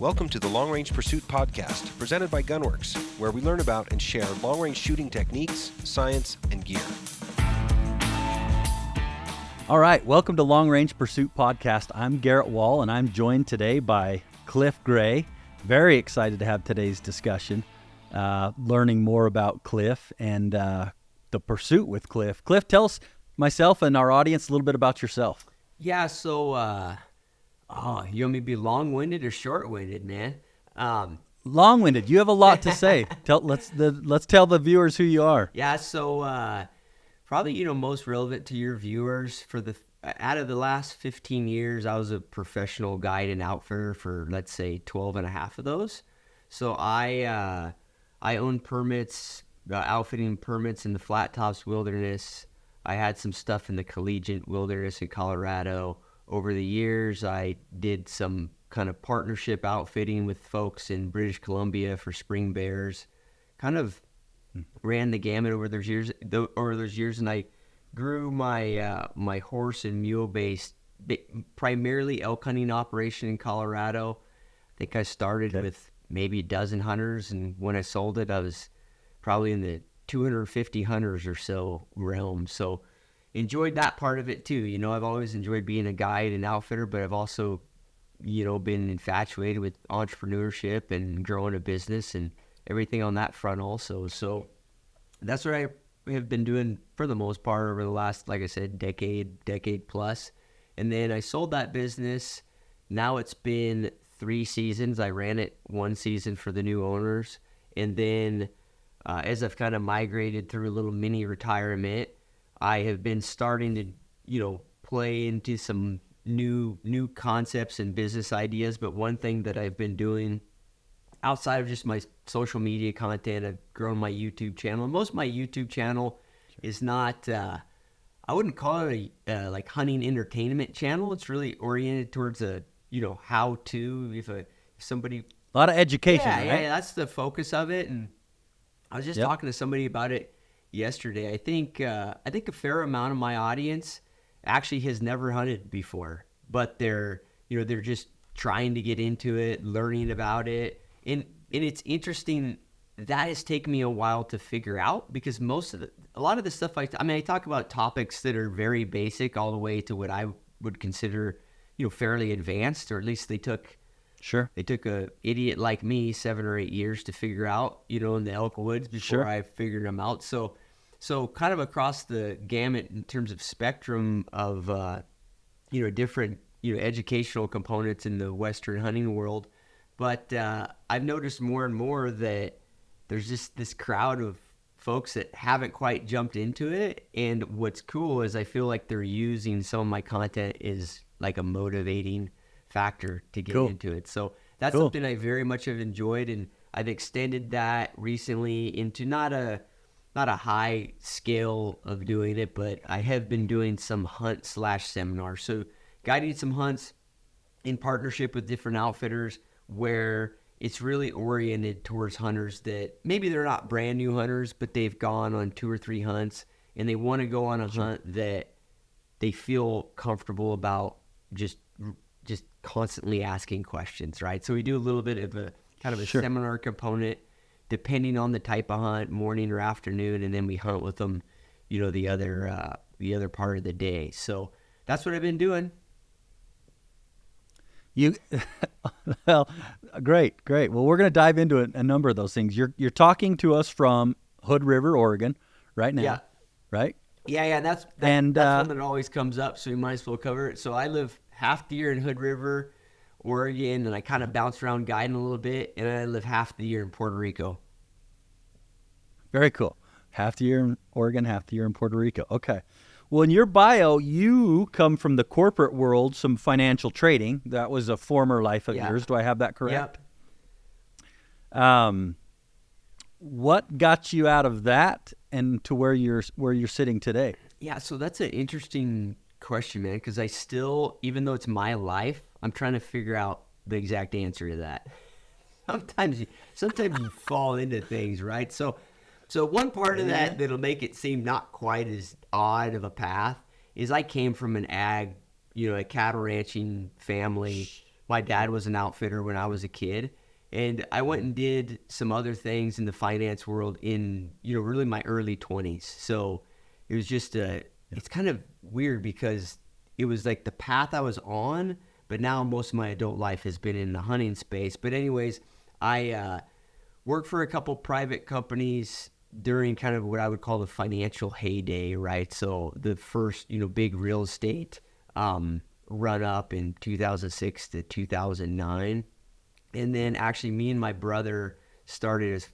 Welcome to the Long Range Pursuit Podcast, presented by Gunworks, where we learn about and share long-range shooting techniques, science, and gear. All right, welcome to Long Range Pursuit Podcast. I'm Garrett Wall, and I'm joined today by Cliff Gray. Very excited to have today's discussion, learning more about Cliff and the pursuit with Cliff. Cliff, tell us, myself and our audience, a little bit about yourself. Yeah, so, you want me to be long-winded or short-winded, man? Long-winded. You have a lot to say. Let's tell the viewers who you are. Yeah, so probably, most relevant to your viewers, out of the last 15 years, I was a professional guide and outfitter for, let's say, 12 and a half of those. So I own permits, outfitting permits in the Flat Tops Wilderness. I had some stuff in the collegiate wilderness in Colorado. Over the years, I did some kind of partnership outfitting with folks in British Columbia for spring bears. Kind of ran the gamut over those years, and I grew my my horse and mule based, primarily elk hunting operation in Colorado. I think I started with maybe a dozen hunters, and when I sold it, I was probably in the 250 hunters or so realm. So enjoyed that part of it too. I've always enjoyed being a guide and outfitter, but I've also, been infatuated with entrepreneurship and growing a business and everything on that front also. So that's what I have been doing for the most part over the last, like I said, decade plus. And then I sold that business. Now it's been 3 seasons. I ran it 1 season for the new owners. And then as I've kind of migrated through a little mini retirement, I have been starting to, play into some new concepts and business ideas. But one thing that I've been doing outside of just my social media content, I've grown my YouTube channel. Most of my YouTube channel is not, I wouldn't call it a like hunting entertainment channel. It's really oriented towards a, how to, if somebody. A lot of education, right? Yeah, that's the focus of it. And I was just talking to somebody about it yesterday. I think a fair amount of my audience actually has never hunted before, but they're just trying to get into it, learning about it. And it's interesting. That has taken me a while to figure out, because a lot of the stuff I talk about topics that are very basic all the way to what I would consider, fairly advanced, or at least they took a idiot like me 7 or 8 years to figure out, in the elk woods before I figured them out. So kind of across the gamut in terms of spectrum of, different, educational components in the Western hunting world. But I've noticed more and more that there's just this crowd of folks that haven't quite jumped into it. And what's cool is I feel like they're using some of my content as like a motivating factor to get into it. So that's something I very much have enjoyed. And I've extended that recently into not a high scale of doing it, but I have been doing some hunt/seminars. So guiding some hunts in partnership with different outfitters, where it's really oriented towards hunters that maybe they're not brand new hunters, but they've gone on 2 or 3 hunts and they want to go on a hunt that they feel comfortable about just constantly asking questions, right? So we do a little bit of a kind of a seminar component, depending on the type of hunt, morning or afternoon, and then we hunt with them, the other part of the day. So that's what I've been doing. Well, great. Well, we're going to dive into a number of those things. You're talking to us from Hood River, Oregon, right now, right? Yeah. That's one that always comes up, so we might as well cover it. So I live half the year in Hood River, Oregon, and I kind of bounce around guiding a little bit, and I live half the year in Puerto Rico. Very cool. Half the year in Oregon, half the year in Puerto Rico. Okay. Well, in your bio, you come from the corporate world, some financial trading. That was a former life of yours. Do I have that correct? Yep. What got you out of that and to where you're sitting today? Yeah, so that's an interesting question, man, because I still, even though it's my life, I'm trying to figure out the exact answer to that. Sometimes you fall into things, right? So one part of that'll make it seem not quite as odd of a path is I came from an ag, a cattle ranching family. my dad was an outfitter when I was a kid. And I went and did some other things in the finance world in, really my early 20s. So it was just it's kind of weird because it was like the path I was on, but now most of my adult life has been in the hunting space. But anyways, I worked for a couple private companies during kind of what I would call the financial heyday, right? So the first, big real estate run up in 2006 to 2009. And then actually me and my brother started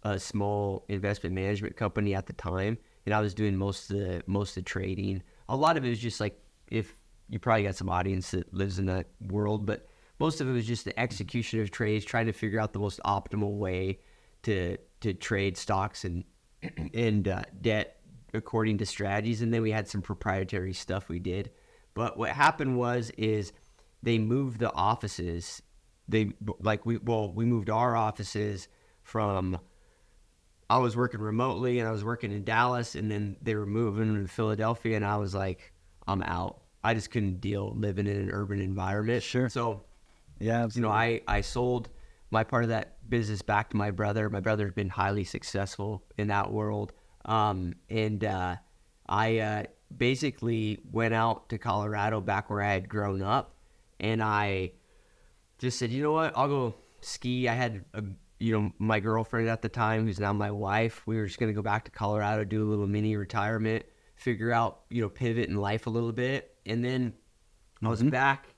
a small investment management company at the time. And I was doing most of the trading. A lot of it was just like, if you probably got some audience that lives in that world, but most of it was just the execution of trades, trying to figure out the most optimal way to trade stocks and debt according to strategies. And then we had some proprietary stuff we did. But what happened is they moved the offices. We moved our offices from, I was working remotely and I was working in Dallas, and then they were moving to Philadelphia, and I was like, I'm out. I just couldn't deal living in an urban environment. Sure. So, yeah, absolutely. I sold my part of that business back to my brother. My brother's been highly successful in that world. I basically went out to Colorado back where I had grown up, and I just said, you know what, I'll go ski. I had my girlfriend at the time, who's now my wife. We were just going to go back to Colorado, do a little mini retirement, figure out, pivot in life a little bit. And then I was back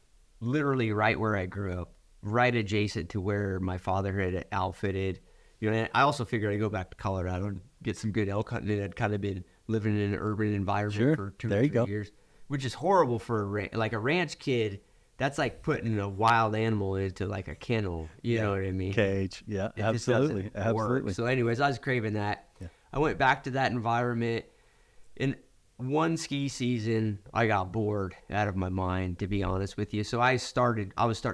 literally right where I grew up, right adjacent to where my father had outfitted. And I also figured I'd go back to Colorado and get some good elk hunting. And I'd kind of been living in an urban environment for 2 or 3 years, which is horrible for a ranch kid. That's like putting a wild animal into like a kennel. You know what I mean? Cage. Yeah, absolutely. Absolutely. So anyways, I was craving that. Yeah. I went back to that environment. In one ski season, I got bored out of my mind, to be honest with you. So I was starting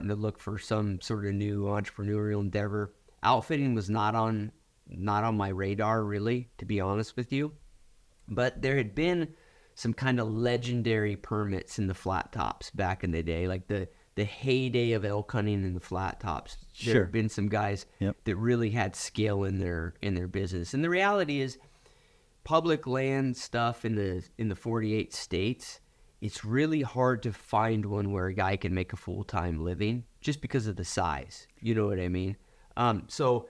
to look for some sort of new entrepreneurial endeavor. Outfitting was not on my radar, really, to be honest with you. But there had been some kind of legendary permits in the flat tops back in the day, like the heyday of elk hunting in the flat tops. There have been some guys that really had skill in their business. And the reality is, public land stuff in the 48 states, it's really hard to find one where a guy can make a full-time living just because of the size. You know what I mean? So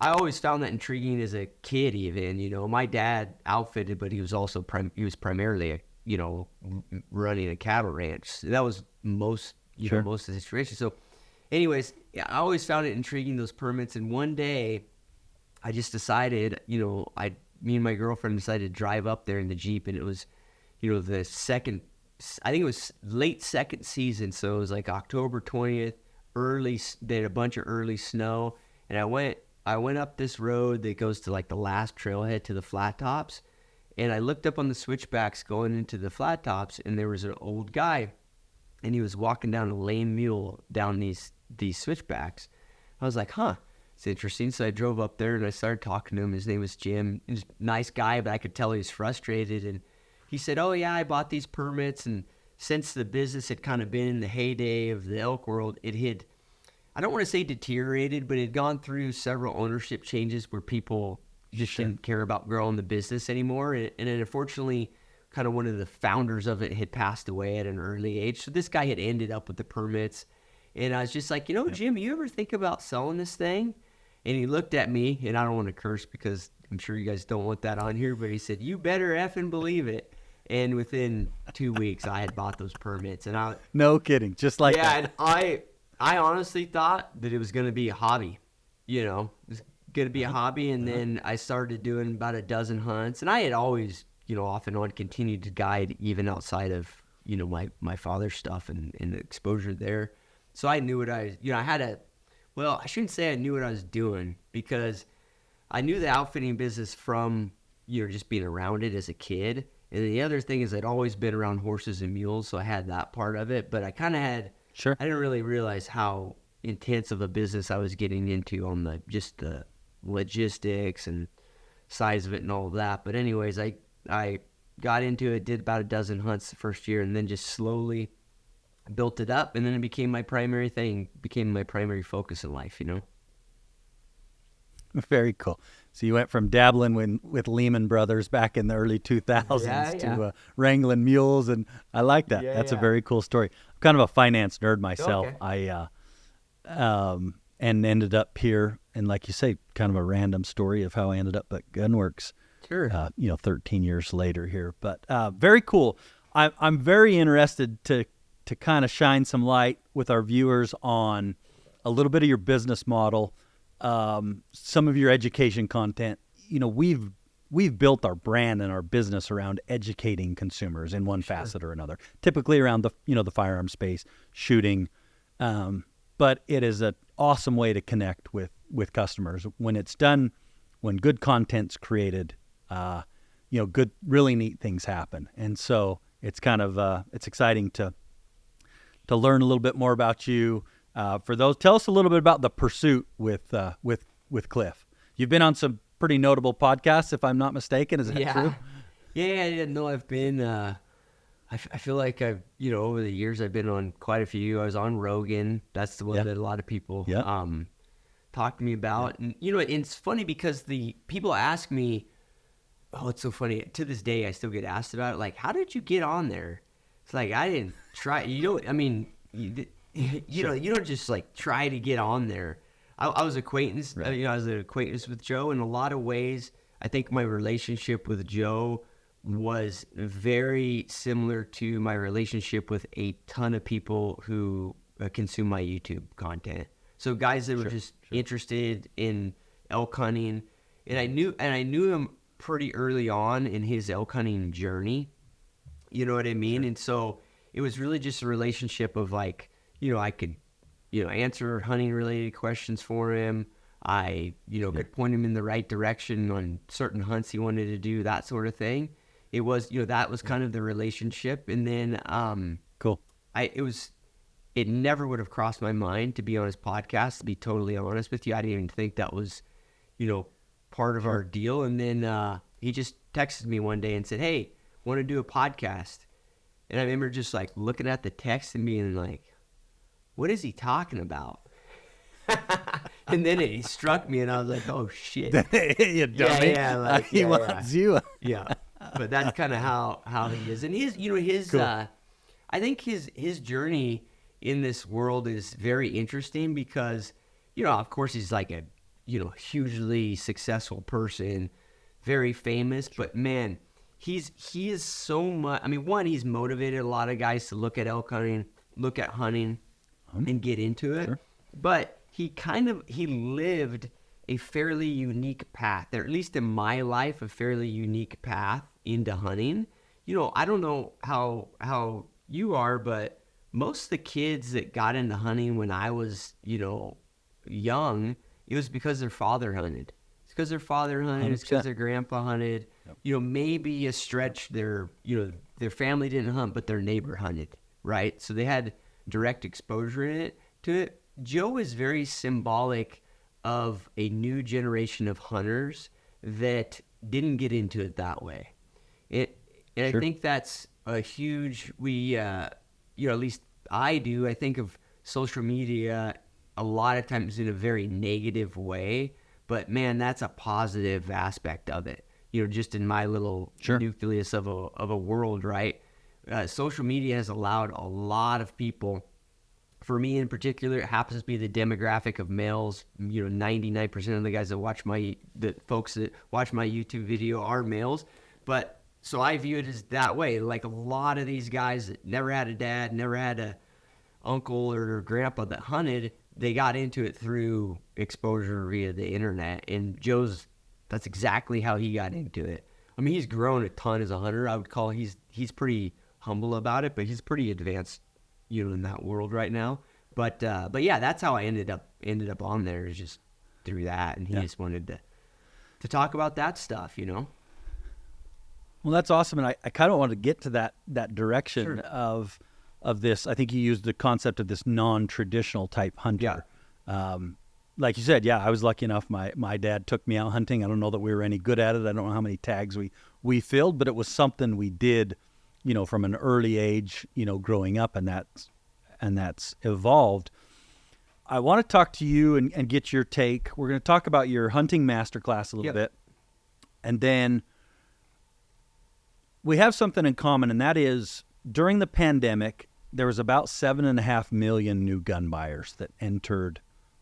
I always found that intriguing as a kid. Even, my dad outfitted, but he was also primarily running a cattle ranch. That was most of the situation. So, anyways, I always found it intriguing, those permits. And one day, I just decided, me and my girlfriend decided to drive up there in the Jeep, and it was, the second. I think it was late second season, so it was like October 20th. They had a bunch of early snow, and I went up this road that goes to like the last trailhead to the flat tops, and I looked up on the switchbacks going into the flat tops, and there was an old guy, and he was walking down a lame mule down these switchbacks. I was like, huh, it's interesting. So I drove up there and I started talking to him. His name was Jim. He was a nice guy, but I could tell he was frustrated. And he said, oh yeah, I bought these permits, and since the business had kind of been in the heyday of the elk world, it had, I don't want to say deteriorated, but it had gone through several ownership changes where people just didn't care about growing the business anymore. And unfortunately, kind of one of the founders of it had passed away at an early age. So this guy had ended up with the permits. And I was just like, Jim, you ever think about selling this thing? And he looked at me, and I don't want to curse because I'm sure you guys don't want that on here, but he said, you better effing believe it. And within 2 weeks, I had bought those permits. And no kidding, just like that. Yeah, and I honestly thought that it was going to be a hobby. It was going to be a hobby. And then I started doing about a dozen hunts. And I had always, off and on continued to guide even outside of, my father's stuff and the exposure there. So I knew what I shouldn't say I knew what I was doing, because I knew the outfitting business from, just being around it as a kid. And the other thing is I'd always been around horses and mules, so I had that part of it. But I kind of had, I didn't really realize how intense of a business I was getting into on the logistics and size of it and all of that. But anyways, I got into it, did about a dozen hunts the first year, and then just slowly built it up, and then it became my primary thing, became my primary focus in life, Very cool. So you went from dabbling with Lehman Brothers back in the early 2000s to wrangling mules, and I like that. That's a very cool story. I'm kind of a finance nerd myself. Okay. And ended up here, and like you say, kind of a random story of how I ended up at Gunworks. Sure. 13 years later here, but very cool. I'm very interested to kind of shine some light with our viewers on a little bit of your business model, some of your education content. We've built our brand and our business around educating consumers in one facet or another, typically around the firearm space, shooting, but it is an awesome way to connect with customers when it's done, when good content's created. Good, really neat things happen, and so it's kind of it's exciting to learn a little bit more about you. For those, tell us a little bit about the pursuit with Cliff. You've been on some pretty notable podcasts, if I'm not mistaken. Is that true? Yeah. No, I've been. I feel like I've over the years I've been on quite a few. I was on Rogan. That's the one that a lot of people talk to me about. And it's funny because the people ask me. Oh, it's so funny. To this day, I still get asked about it. Like, how did you get on there? It's like, I didn't try. You don't just like try to get on there. I was acquaintance. Right. I was an acquaintance with Joe. In a lot of ways, I think my relationship with Joe was very similar to my relationship with a ton of people who consume my YouTube content. So guys that were just interested in elk hunting, and I knew him pretty early on in his elk hunting journey. You know what I mean? And so it was really just a relationship of like, I could, answer hunting related questions for him. I, could point him in the right direction on certain hunts he wanted to do, that sort of thing. It was, that was kind of the relationship. And then, cool. It never would have crossed my mind to be on his podcast, to be totally honest with you. I didn't even think that was, part of our deal. And then he just texted me one day and said, "Hey, want to do a podcast?" And I remember just like looking at the text and being like, what is he talking about? And then it struck me and I was like, oh shit. You dummy. He wants you. Yeah. But that's kind of how he is. And his Cool. I think his journey in this world is very interesting because, of course he's like a, hugely successful person, very famous, but man, he is so much. I mean, one, he's motivated a lot of guys to look at elk hunting, look at hunting, and get into it. Sure. But he lived a fairly unique path, or at least in my life, a fairly unique path into hunting. I don't know how you are, but most of the kids that got into hunting when I was, young, it was because their father hunted. It's because their father hunted. 100%. It's because their grandpa hunted. Yep. Maybe a stretch their family didn't hunt, but their neighbor hunted, right? So they had direct exposure to it. Joe is very symbolic of a new generation of hunters that didn't get into it that way. And I think that's a huge, at least I do. I think of social media a lot of times in a very negative way, but man, that's a positive aspect of it. Just in my little nucleus of a world, right? Social media has allowed a lot of people. For me in particular, it happens to be the demographic of males. 99% of the guys the folks that watch my YouTube video are males. But so I view it as that way. Like a lot of these guys that never had a dad, never had a uncle or grandpa that hunted, they got into it through exposure via the internet. And that's exactly how he got into it. I mean, he's grown a ton as a hunter. I would call he's pretty humble about it, but he's pretty advanced, in that world right now. But yeah, that's how I ended up on there, is just through that. And he just wanted to talk about that stuff, Well, that's awesome. And I kind of want to get to that direction of this. I think you used the concept of this non-traditional type hunter. Yeah. Like you said, I was lucky enough. My dad took me out hunting. I don't know that we were any good at it. I don't know how many tags we filled, but it was something we did, from an early age, growing up. And that's that's evolved. I want to talk to you and get your take. We're going to talk about your hunting masterclass a little bit. And then we have something in common, and that is during the pandemic, there was about 7.5 million new gun buyers that entered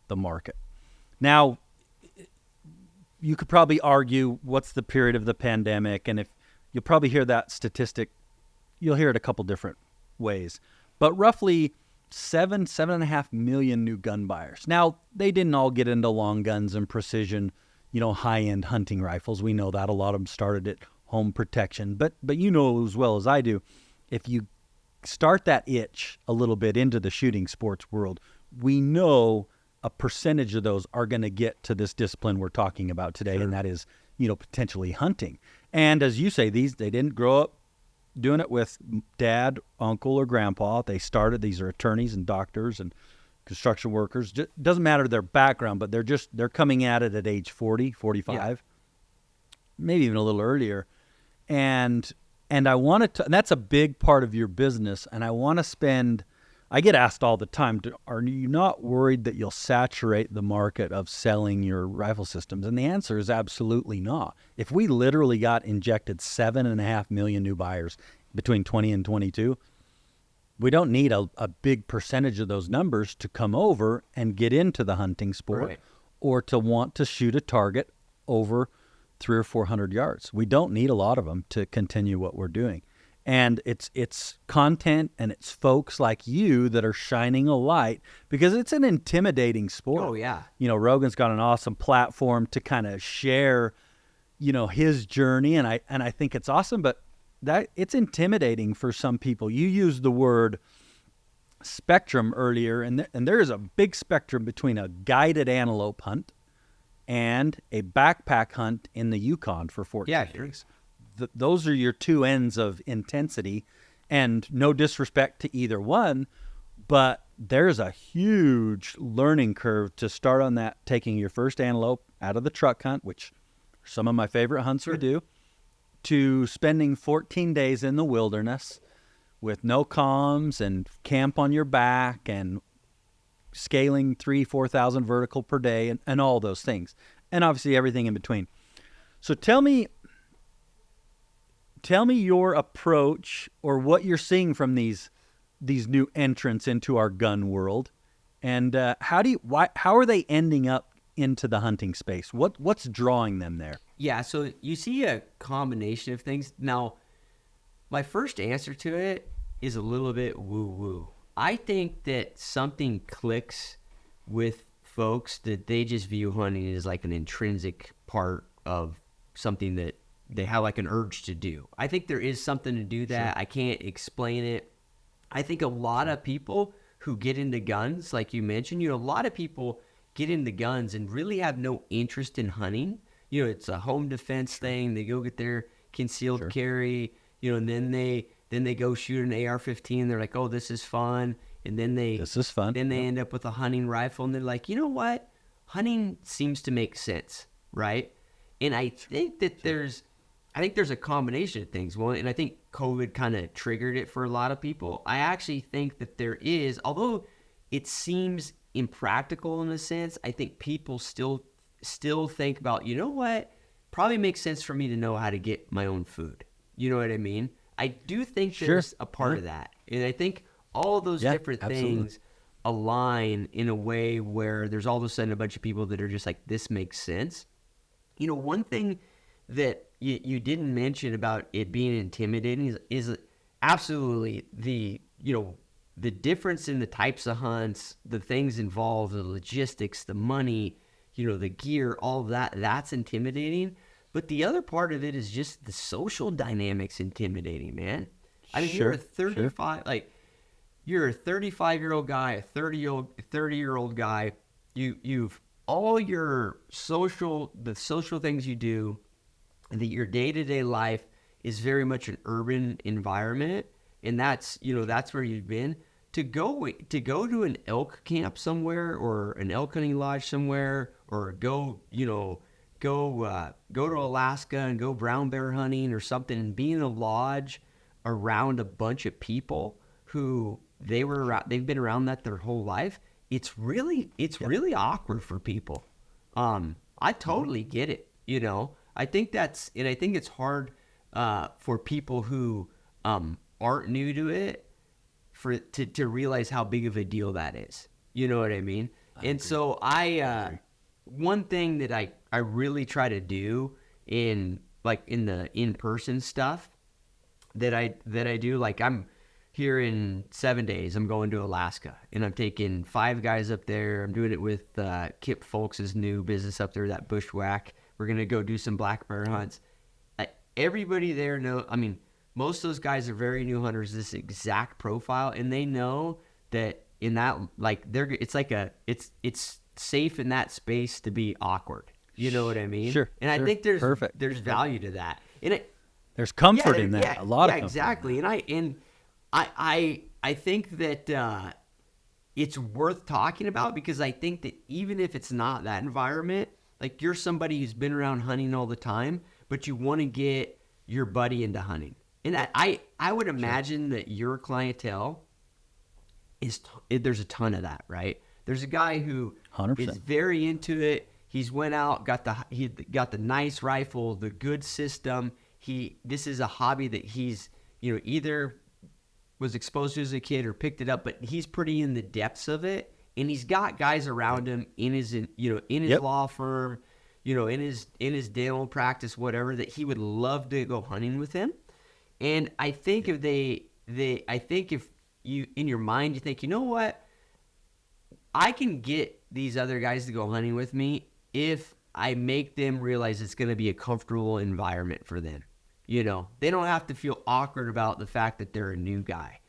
the market. Now, you could probably argue what's the period of the pandemic, and if you'll probably hear that statistic, you'll hear it a couple different ways. But roughly 7.5 million new gun buyers. Now, they didn't all get into long guns and precision, high-end hunting rifles. We know that. A lot of them started at home protection. But you know as well as I do, if you start that itch a little bit into the shooting sports world, we know a percentage of those are going to get to this discipline we're talking about today, and that is, potentially hunting. And as you say, they didn't grow up doing it with dad, uncle, or grandpa. These are attorneys and doctors and construction workers. Doesn't matter their background, but they're coming at it at age 40, 45, maybe even a little earlier. And I wanted to, and that's a big part of your business. And I get asked all the time, are you not worried that you'll saturate the market of selling your rifle systems? And the answer is absolutely not. If we literally got injected 7.5 million new buyers between 20 and 22, we don't need a big percentage of those numbers to come over and get into the hunting sport or to want to shoot a target over 300 or 400 yards. We don't need a lot of them to continue what we're doing. And it's content and it's folks like you that are shining a light, because it's an intimidating sport. Oh, yeah. Rogan's got an awesome platform to kind of share, his journey. And I think it's awesome, but that it's intimidating for some people. You used the word spectrum earlier, and there is a big spectrum between a guided antelope hunt and a backpack hunt in the Yukon for 14 days. Those are your two ends of intensity, and no disrespect to either one, but there's a huge learning curve to start on that, taking your first antelope out of the truck hunt, which some of my favorite hunts to do, to spending 14 days in the wilderness with no comms and camp on your back and scaling 3,000-4,000 vertical per day and all those things. And obviously everything in between. So tell me your approach, or what you're seeing from these new entrants into our gun world, and how are they ending up into the hunting space? What's drawing them there? Yeah, so you see a combination of things. Now, my first answer to it is a little bit woo-woo. I think that something clicks with folks that they just view hunting as like an intrinsic part of something that they have like an urge to do. I think there is something to do that. Sure. I can't explain it. I think a lot of people who get into guns, like you mentioned, a lot of people get into guns and really have no interest in hunting. It's a home defense thing. They go get their concealed carry, and then they go shoot an AR-15. They're like, oh, this is fun. And then this is fun. Then they end up with a hunting rifle, and they're like, you know what? Hunting seems to make sense, right? And I think that there's a combination of things. Well, and I think COVID kind of triggered it for a lot of people. I actually think that there is, although it seems impractical in a sense, I think people still think about, you know what? Probably makes sense for me to know how to get my own food. You know what I mean? I do think there's a part of that. And I think all of those different things align in a way where there's all of a sudden a bunch of people that are just like, this makes sense. One thing that you didn't mention about it being intimidating is absolutely the difference in the types of hunts, the things involved, the logistics, the money, the gear, all of that's intimidating. But the other part of it is just the social dynamics intimidating, man. I mean, you're a 35-year-old guy, a 30-year-old guy. You've all your social things you do, and that your day-to-day life is very much an urban environment, and that's where you've been. To go to an elk camp somewhere, or an elk hunting lodge somewhere, or go to Alaska and go brown bear hunting or something, and be in a lodge around a bunch of people who they've been around that their whole life, it's really awkward for people. I totally get it. I think it's hard for people who aren't new to it to realize how big of a deal that is. You know what I mean? So one thing that I really try to do in the in-person stuff that I do, like I'm here in 7 days, I'm going to Alaska and I'm taking 5 guys up there. I'm doing it with Kip Folks' new business up there, that Bushwhack. We're going to go do some black bear hunts. Everybody there most of those guys are very new hunters, this exact profile, and they know that in that, it's safe in that space to be awkward. You know what I mean? Sure. And I think there's Perfect. value to that. And there's comfort in that. A lot of comfort. Exactly. And I think that it's worth talking about, because I think that even if it's not that environment, like you're somebody who's been around hunting all the time, but you want to get your buddy into hunting. And I would imagine that your clientele there's a ton of that, right? There's a guy who 100%. is very into it. He's went out, he got the nice rifle, the good system. This is a hobby that he's, either was exposed to as a kid or picked it up, but he's pretty in the depths of it. And he's got guys around him in his law firm, in his dental practice, whatever, that he would love to go hunting with him. And I think if you, in your mind, you think, you know what, I can get these other guys to go hunting with me if I make them realize it's going to be a comfortable environment for them. They don't have to feel awkward about the fact that they're a new guy.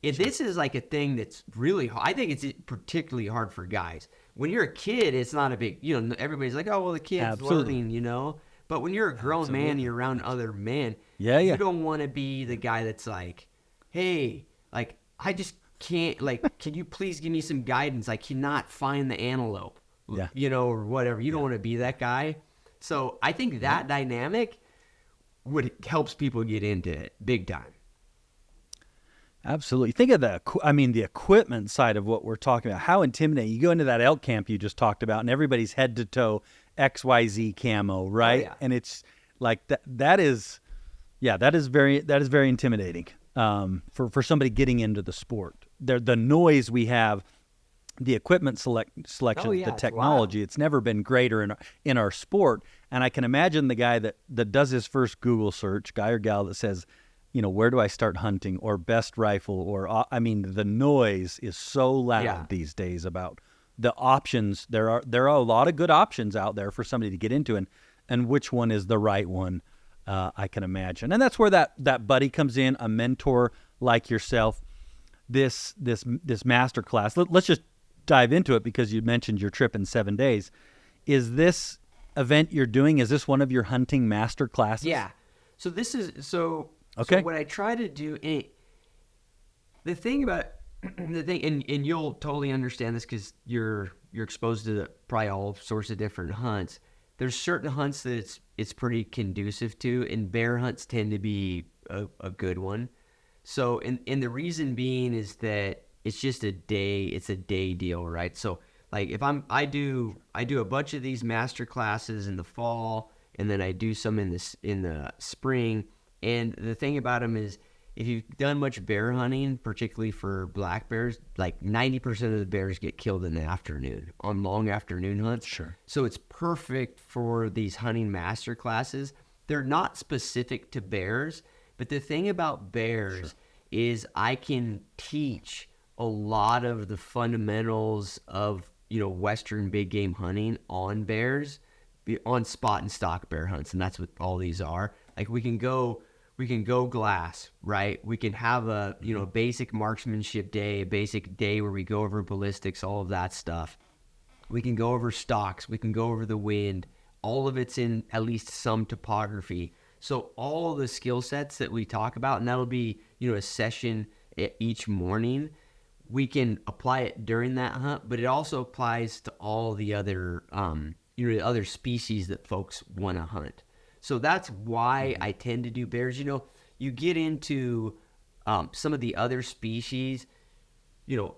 This is like a thing that's really hard. I think it's particularly hard for guys. When you're a kid, it's not a big, everybody's like, oh, well, the kid's learning, But when you're a grown man and you're around other men, you don't want to be the guy that's like, hey, like, I just can't, like, can you please give me some guidance? I cannot find the antelope, or whatever. You don't want to be that guy. So I think that dynamic helps people get into it big time. Absolutely. Think of the equipment side of what we're talking about. How intimidating. You go into that elk camp you just talked about, and everybody's head to toe XYZ camo, right? Oh, yeah. And it's like that is very intimidating for somebody getting into the sport. The noise we have, the equipment selection, the technology, it's never been greater in our sport. And I can imagine the guy that does his first Google search, guy or gal that says, where do I start hunting, or best rifle, or the noise is so loud these days about the options. There are a lot of good options out there for somebody to get into, and which one is the right one, I can imagine. And that's where that buddy comes in, a mentor like yourself. This master class. Let's just dive into it, because you mentioned your trip in 7 days. Is this event you're doing, is this one of your hunting master classes? Yeah. So this is okay. So what I try to do, and you'll totally understand this because you're exposed to probably all sorts of different hunts. There's certain hunts that it's pretty conducive to, and bear hunts tend to be a good one. So, and the reason being is that it's just it's a day deal, right? So, like if I do a bunch of these master classes in the fall, and then I do some in the spring. And the thing about them is, if you've done much bear hunting, particularly for black bears, like 90% of the bears get killed in the afternoon on long afternoon hunts. Sure. So it's perfect for these hunting master classes. They're not specific to bears, but the thing about bears is I can teach a lot of the fundamentals of, Western big game hunting on bears, on spot and stock bear hunts. And that's what all these are. Like we can go glass, right? We can have a basic marksmanship day, a basic day where we go over ballistics, all of that stuff. We can go over stocks. We can go over the wind. All of it's in at least some topography. So all the skill sets that we talk about, and that'll be, a session each morning, we can apply it during that hunt, but it also applies to all the other, the other species that folks want to hunt. So that's why I tend to do bears. You get into some of the other species,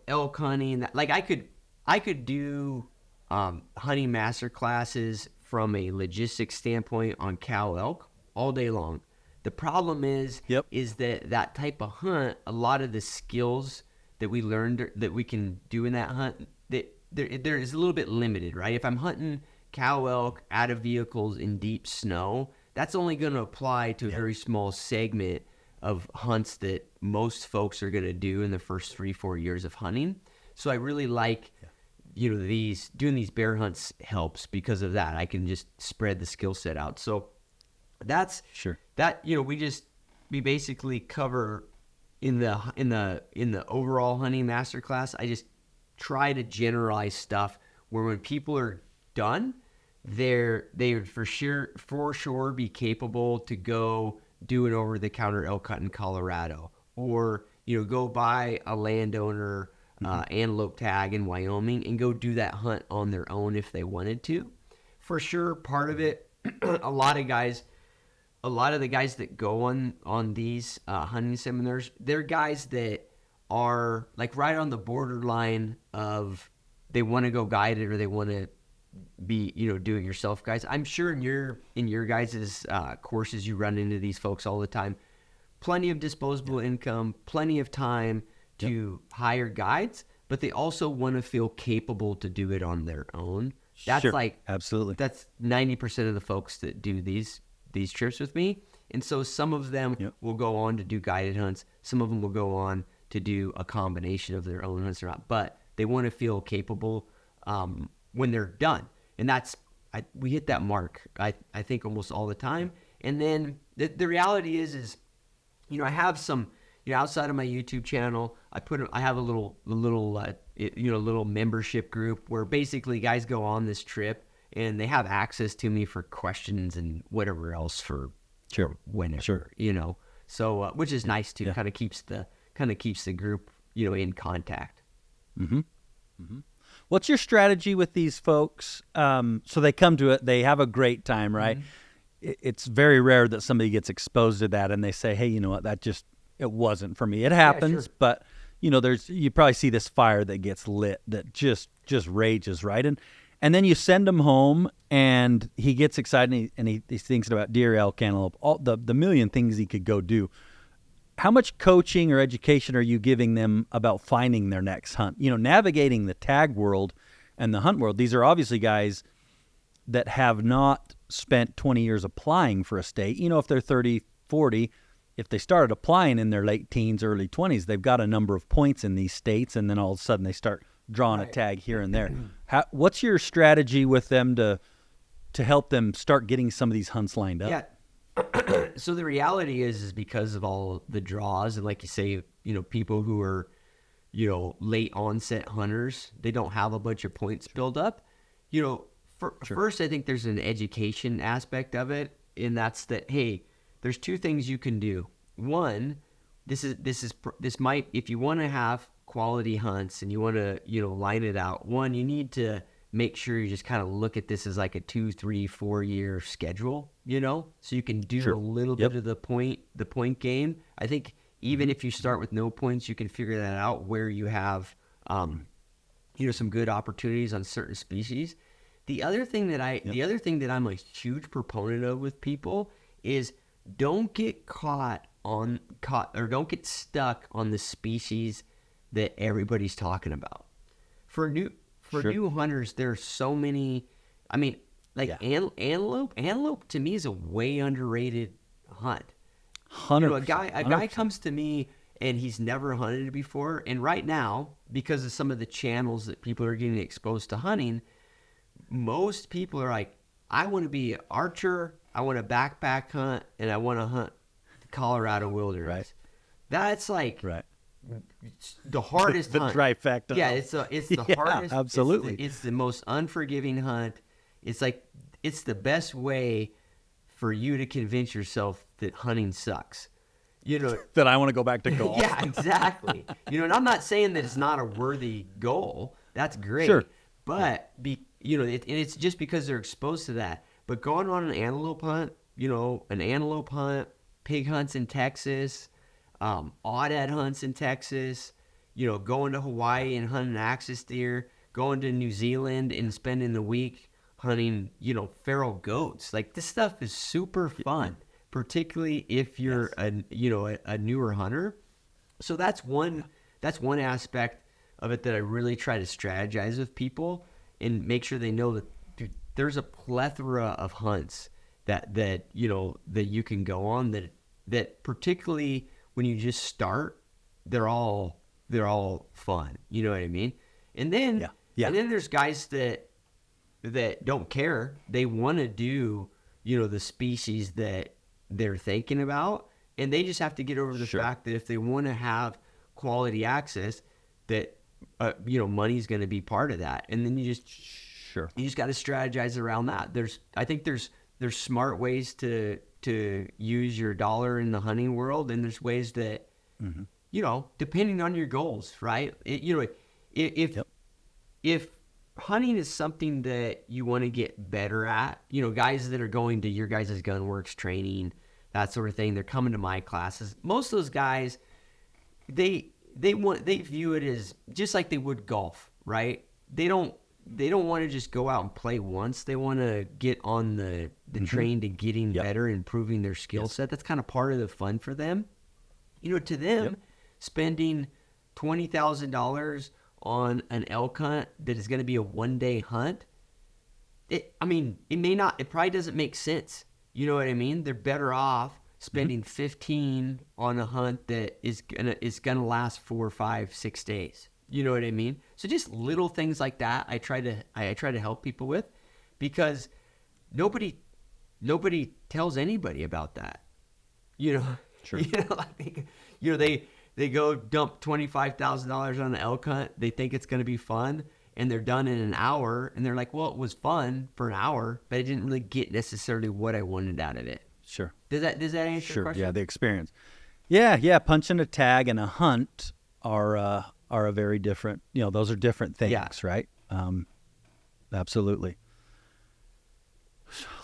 elk hunting. Like I could do hunting master classes from a logistics standpoint on cow elk all day long. The problem is that type of hunt, a lot of the skills that we learned that we can do in that hunt, that there is a little bit limited, right? If I'm hunting cow elk out of vehicles in deep snow, that's only going to apply to a very small segment of hunts that most folks are going to do in the first 3-4 years of hunting. So I really like, doing these bear hunts helps because of that. I can just spread the skill set out. So that's that. We basically cover in the overall hunting masterclass. I just try to generalize stuff where when people are done, they would for sure be capable to go do an over-the-counter elk hunt in Colorado, or go buy a landowner antelope tag in Wyoming and go do that hunt on their own if they wanted to. For sure, part of it, a lot of the guys that go on these hunting seminars, they're guys that are like right on the borderline of they want to go guided or they want to be do it yourself guys. I'm sure in your guys' courses you run into these folks all the time. Plenty of disposable income, plenty of time to hire guides, but they also want to feel capable to do it on their own. That's absolutely. That's 90% of the folks that do these trips with me. And so some of them will go on to do guided hunts. Some of them will go on to do a combination of their own hunts or not, but they want to feel capable when they're done. And we hit that mark, I think, almost all the time. And then the reality is I have some, outside of my YouTube channel, I have a little membership group where basically guys go on this trip and they have access to me for questions and whatever else for whenever, so which is nice too. Kind of keeps the group, in contact. Mm-hmm. Mm-hmm. What's your strategy with these folks? So they come to it, they have a great time, right? Mm-hmm. It's very rare that somebody gets exposed to that and they say, hey, you know what, it wasn't for me. It happens, but you probably see this fire that gets lit that just rages, right? And then you send him home and he gets excited and he's thinking about deer, elk, antelope, all the million things he could go do. How much coaching or education are you giving them about finding their next hunt? Navigating the tag world and the hunt world. These are obviously guys that have not spent 20 years applying for a state. If they're 30, 40, if they started applying in their late teens, early 20s, they've got a number of points in these states, and then all of a sudden they start drawing a tag here and there. What's your strategy with them to help them start getting some of these hunts lined up? Yeah. So the reality is because of all the draws and like you say, people who are, late onset hunters, they don't have a bunch of points built up. First, I think there's an education aspect of it, and that's that, hey, there's two things you can do. One, this might, if you want to have quality hunts and you want to, line it out, one, you need to make sure you just kind of look at this as like a 2, 3, 4 year schedule, so you can do a little bit of the point game. I think even if you start with no points, you can figure that out where you have, some good opportunities on certain species. The other thing that I'm a huge proponent of with people is don't get don't get stuck on the species that everybody's talking about. For new hunters, there are so many. I mean, antelope. Antelope to me is a way underrated hunt. 100%. A guy comes to me and he's never hunted it before, and right now, because of some of the channels that people are getting exposed to hunting, most people are like, I want to be an archer, I want to backpack hunt, and I want to hunt the Colorado wilderness. Right. That's like the hardest the hunt. trifecta. Yeah, it's the hardest. Absolutely. It's the most unforgiving hunt. It's like it's the best way for you to convince yourself that hunting sucks. That I want to go back to golf. Yeah, exactly. And I'm not saying that it's not a worthy goal. That's great. Sure. But it's just because they're exposed to that. But going on an antelope hunt, pig hunts in Texas, aoudad hunts in Texas, going to Hawaii and hunting axis deer, going to New Zealand and spending the week hunting, feral goats. Like, this stuff is super fun, particularly if you're a newer hunter. So that's one aspect of it that I really try to strategize with people and make sure they know that, dude, there's a plethora of hunts that you can go on that particularly when you just start, they're all fun. You know what I mean? And then and then there's guys that don't care. They want to do, the species that they're thinking about, and they just have to get over the fact that if they want to have quality access, that money's going to be part of that. And then you just got to strategize around that. I think there's smart ways to use your dollar in the hunting world, and there's ways that depending on your goals, right? If hunting is something that you want to get better at, guys that are going to your guys' Gunworks training, that sort of thing, they're coming to my classes. Most of those guys, they view it as just like they would golf, right? They don't want to just go out and play once. They want to get on the train to getting better, improving their skill set. That's kind of part of the fun for them. To them, spending $20,000 on an elk hunt that is going to be a one-day hunt, it probably doesn't make sense. You know what I mean? They're better off spending 15 on a hunt that is gonna last 4, 5, 6 days. You know what I mean? So just little things like that I try to help people with, because nobody tells anybody about that. Sure. They go dump $25,000 on an elk hunt. They think it's going to be fun, and they're done in an hour, and they're like, well, it was fun for an hour, but I didn't really get necessarily what I wanted out of it. Sure. Does that answer your question? Yeah, the experience. Yeah, punching a tag and a hunt are a very different, those are different things, right? Absolutely.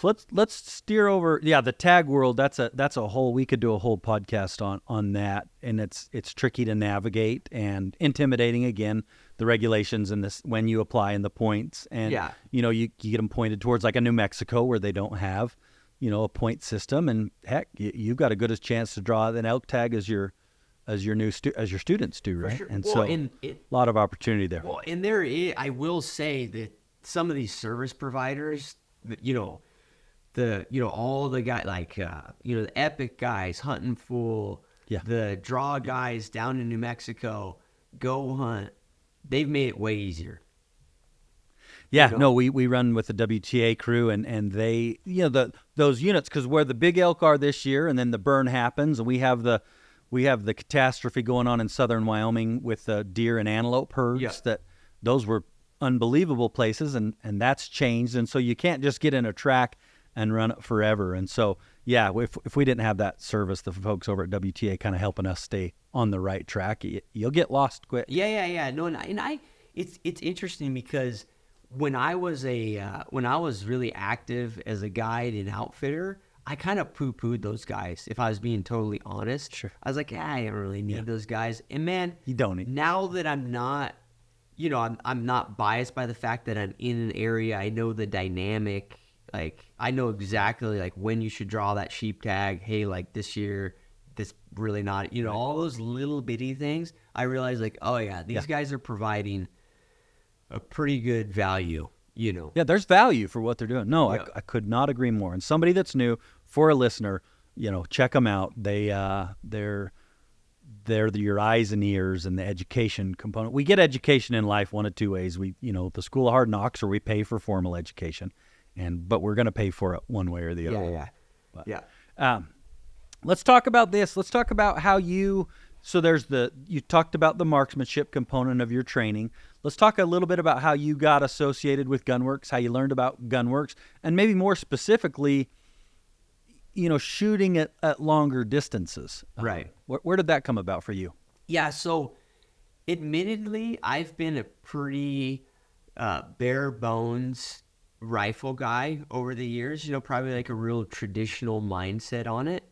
Let's steer over. Yeah, the tag world, that's a whole, we could do a whole podcast on that, and it's tricky to navigate and intimidating, again, the regulations and this when you apply and the points, and you get them pointed towards like a New Mexico where they don't have a point system, and heck, you've got a good chance to draw an elk tag as your students do, right? Sure. And a lot of opportunity there. Well, and I will say that some of these service providers, all the guys like the Epic guys, Hunting Fool, the Draw guys down in New Mexico, Go Hunt, they've made it way easier. Yeah, no, we run with the WTA crew, and they, those units, because where the big elk are this year, and then the burn happens, and we have the catastrophe going on in southern Wyoming with the deer and antelope herds. That those were unbelievable places, and that's changed, and so you can't just get in a track and run it forever. And so if we didn't have that service, the folks over at WTA kind of helping us stay on the right track, you'll get lost quick. No, and it's interesting because when I was really active as a guide and outfitter, I kind of poo-pooed those guys, if I was being totally honest. Sure. I was like, I don't really need those guys. And man, you don't need. Now that I'm not, I'm not biased by the fact that I'm in an area, I know the dynamic, like I know exactly like when you should draw that sheep tag. Hey, like this year, this really not, all those little bitty things. I realize like, oh yeah, these guys are providing a pretty good value, Yeah, there's value for what they're doing. No, I could not agree more. And somebody that's new, for a listener, check them out. They're your eyes and ears and the education component. We get education in life one of two ways. We, the School of Hard Knocks, or we pay for formal education, but we're going to pay for it one way or the other. Let's talk about this. Let's talk about how you talked about the marksmanship component of your training. Let's talk a little bit about how you got associated with Gunworks, how you learned about Gunworks, and maybe more specifically, shooting at longer distances. Right. Where did that come about for you? Yeah, so admittedly, I've been a pretty bare bones rifle guy over the years, probably like a real traditional mindset on it.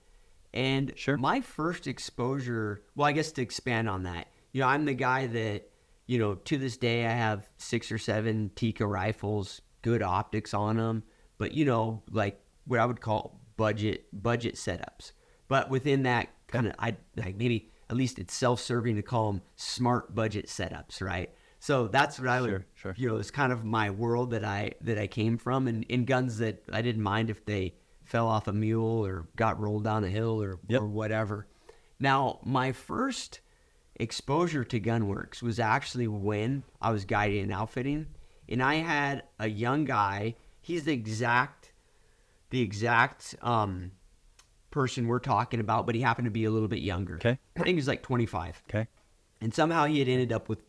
And Sure. my first exposure, well, I guess to expand on that, I'm the guy that, to this day I have 6 or 7 Tikka rifles, good optics on them, but like what I would call budget setups. But within that kind of, I like maybe at least it's self-serving to call them smart budget setups, right? So that's what I would, Sure. it's kind of my world that I came from, and in guns that I didn't mind if they fell off a mule or got rolled down a hill or whatever. Now, my first exposure to Gunworks was actually when I was guiding and outfitting, and I had a young guy. He's the exact person we're talking about, but he happened to be a little bit younger. Okay. I think he was like 25. Okay. And somehow he had ended up with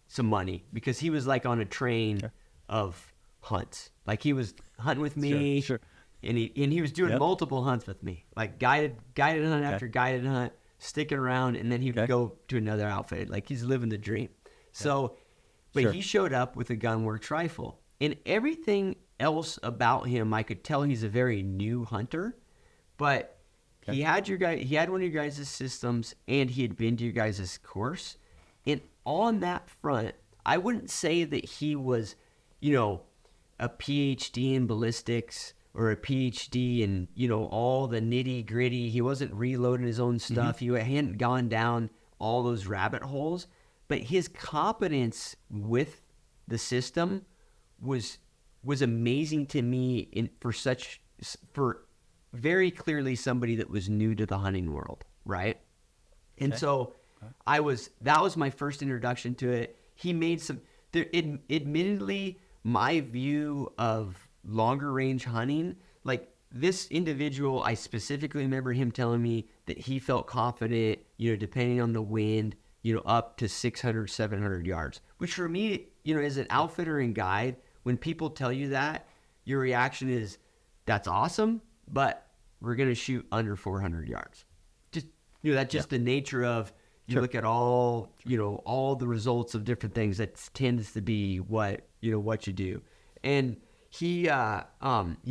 some money because he was like on a train of hunts. Like he was hunting with me. Sure. And he was doing multiple hunts with me, like guided hunt after guided hunt, sticking around, and then he would go to another outfit. Like he's living the dream. So, but he showed up with a Gunworks rifle, and everything else about him, I could tell he's a very new hunter, but he had one of your guys' systems, and he had been to your guys' course. And on that front, I wouldn't say that he was, a PhD in ballistics or a PhD in, all the nitty gritty. He wasn't reloading his own stuff. He hadn't gone down all those rabbit holes, but his competence with the system was amazing to me for very clearly somebody that was new to the hunting world. Right. And so that was my first introduction to it. He made admittedly, my view of longer range hunting, like this individual, I specifically remember him telling me that he felt confident, depending on the wind, up to 600, 700 yards, which for me, as an outfitter and guide, when people tell you that, your reaction is, that's awesome, but we're going to shoot under 400 yards. Just, that's just the nature of, you look at all the results of different things, that tends to be what you do. And he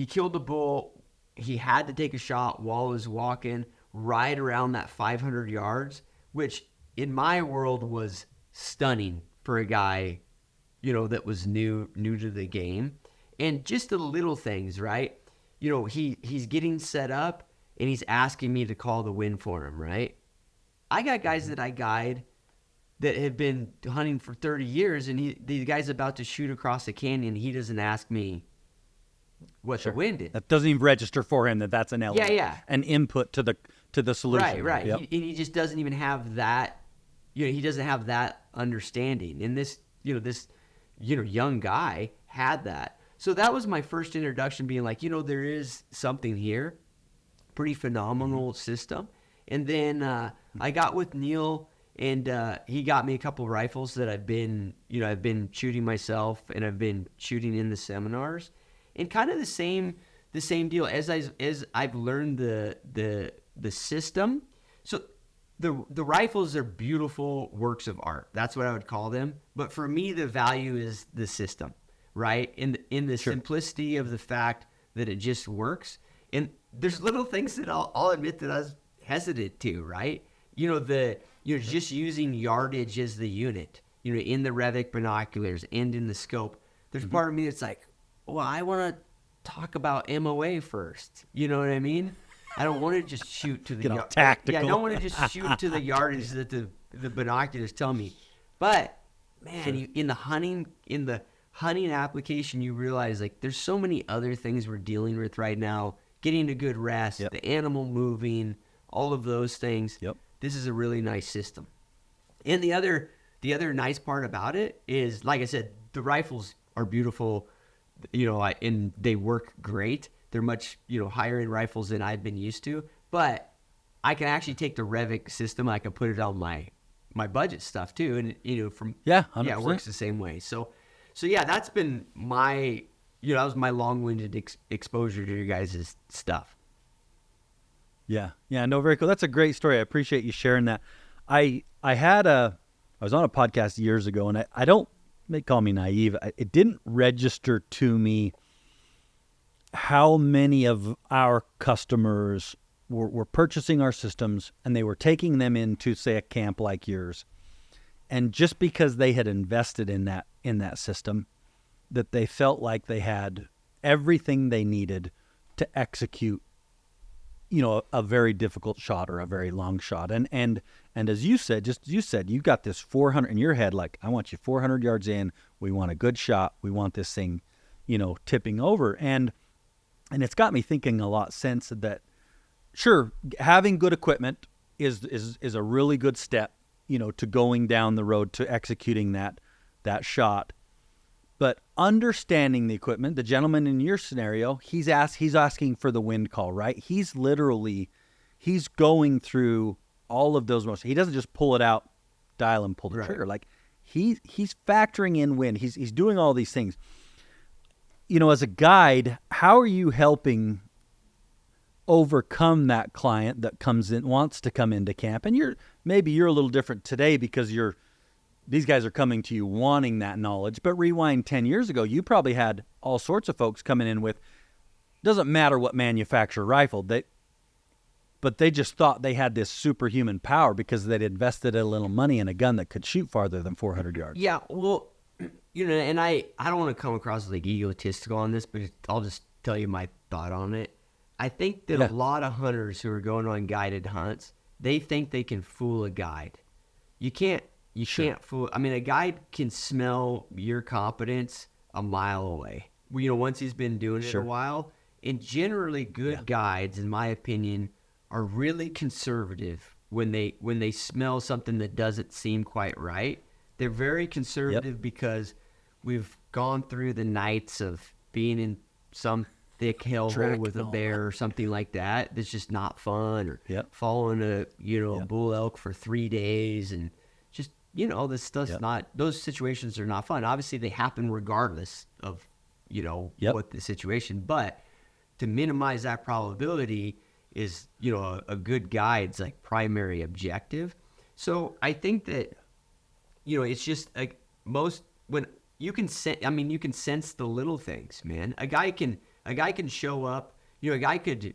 killed the bull. He had to take a shot while he was walking right around that 500 yards, which in my world was stunning for a guy, that was new to the game. And just the little things, right? He's getting set up and he's asking me to call the wind for him, right? I got guys that I guide that have been hunting for 30 years, and the guy's about to shoot across the canyon. He doesn't ask me what the wind is. That doesn't even register for him that that's an element, an input to the solution. Right. Yep. He just doesn't even have that. He doesn't have that understanding. And this young guy had that. So that was my first introduction, being like, there is something here, pretty phenomenal system. And then I got with Neil, and he got me a couple rifles that I've been shooting myself, and I've been shooting in the seminars, and kind of the same deal as I've learned the system. So the rifles are beautiful works of art. That's what I would call them. But for me, the value is the system, right? In the simplicity of the fact that it just works. And there's little things that I'll admit that I was hesitant to, right? Just using yardage as the unit, in the Revic binoculars and in the scope. There's part of me that's like, well, I want to talk about MOA first. You know what I mean? I don't want to just shoot to the tactical. Yeah, I don't want to just shoot to the yardage that the binoculars tell me. But man, in the hunting application, you realize like there's so many other things we're dealing with right now. Getting a good rest, the animal moving, all of those things. Yep. This is a really nice system. And the other nice part about it is, like I said, the rifles are beautiful, and they work great. They're much, higher end rifles than I've been used to. But I can actually take the Revic system, I can put it on my budget stuff too, and it works the same way. So that's been my that was my long-winded exposure to your guys' stuff. Yeah, no, very cool. That's a great story. I appreciate you sharing that. I was on a podcast years ago, and I don't, they call me naive. It didn't register to me how many of our customers were purchasing our systems, and they were taking them into, say, a camp like yours. And just because they had invested in that system, that they felt like they had everything they needed to execute, a very difficult shot or a very long shot. And as you said, you got this 400 in your head, like, I want you 400 yards in. We want a good shot. We want this thing, tipping over. And it's got me thinking a lot since that, sure, having good equipment is a really good step, to going down the road to executing that shot. But understanding the equipment, the gentleman in your scenario, he's asking for the wind call, right? He's going through all of those motions. He doesn't just pull it out, dial and pull the trigger. Like he's factoring in wind. He's doing all these things. As a guide, how are you helping overcome that client that wants to come into camp? And maybe you're a little different today because these guys are coming to you wanting that knowledge. But rewind 10 years ago, you probably had all sorts of folks coming in with, doesn't matter what manufacturer rifle, but they just thought they had this superhuman power because they'd invested a little money in a gun that could shoot farther than 400 yards. Yeah, well, and I don't want to come across like egotistical on this, but I'll just tell you my thought on it. I think that a lot of hunters who are going on guided hunts, they think they can fool a guide. You can't fool. I mean, a guide can smell your competence a mile away. Once he's been doing it a while. And generally, good guides, in my opinion, are really conservative when they smell something that doesn't seem quite right. They're very conservative because we've gone through the nights of being in some thick hellhole with a bear or something like that. That's just not fun. Or following a bull elk for 3 days and just. This stuff's not, those situations are not fun. Obviously, they happen regardless of, what the situation. But to minimize that probability is, a good guide's like primary objective. So I think that, it's just like when you can you can sense the little things, man. A guy can show up, a guy could